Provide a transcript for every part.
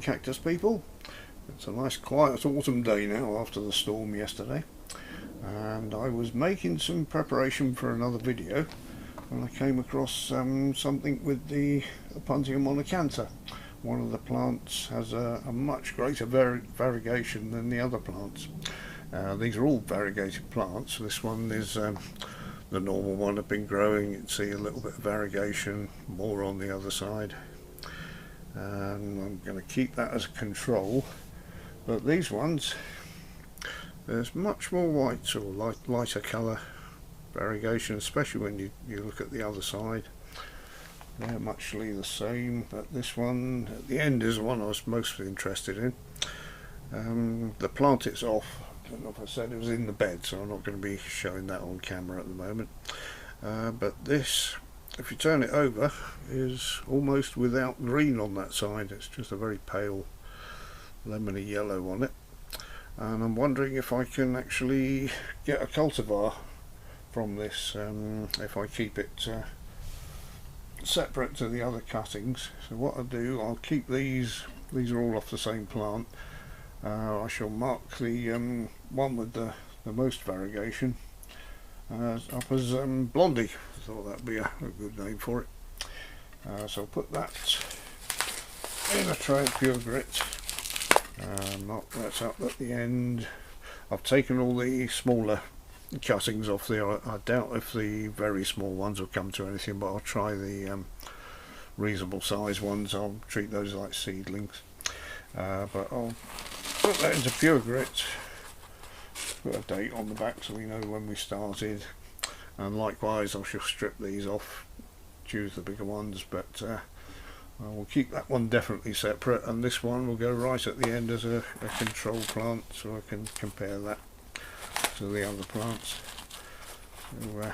cactus people. It's a nice quiet autumn day now after the storm yesterday, and I was making some preparation for another video when I came across something with the Opuntia monacantha. One of the plants has a much greater variegation than the other plants. These are all variegated plants. This one is the normal one I've been growing. You can see a little bit of variegation, more on the other side. I'm going to keep that as a control, but these ones, there's much more white or lighter colour variegation, especially when you look at the other side. They're muchly the same, but this one at the end is the one I was mostly interested in. The plant itself, I don't know if I said it was in the bed, so I'm not going to be showing that on camera at the moment. But this, if you turn it over, is almost without green on that side. It's just a very pale lemony yellow on it, and I'm wondering if I can actually get a cultivar from this if I keep it separate to the other cuttings. So what I'll do, I'll keep these are all off the same plant. I shall mark the one with the most variegation up as Blondie. I thought that'd be a good name for it. So I'll put that in a tray of pure grit. Mark that up at the end. I've taken all the smaller cuttings off there. I doubt if the very small ones will come to anything, but I'll try the reasonable size ones. I'll treat those like seedlings. But I'll put that into pure grit, put a date on the back so we know when we started, and likewise I shall strip these off, choose the bigger ones, but I will keep that one definitely separate, and this one will go right at the end as a control plant, so I can compare that to the other plants. So,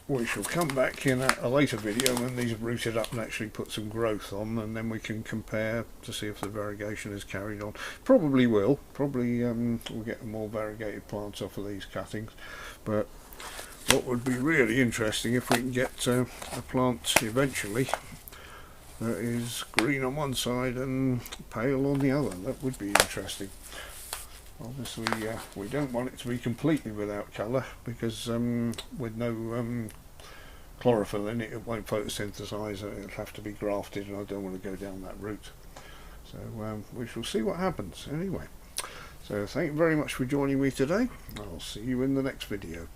we shall come back in a later video when these have rooted up and actually put some growth on, and then we can compare to see if the variegation is carried on. Probably will. Probably we'll get more variegated plants off of these cuttings. But what would be really interesting if we can get a plant eventually that is green on one side and pale on the other. That would be interesting. Obviously we don't want it to be completely without colour, because with no chlorophyll in it, it won't photosynthesize. It'll have to be grafted, and I don't want to go down that route. So we shall see what happens anyway. So thank you very much for joining me today. I'll see you in the next video.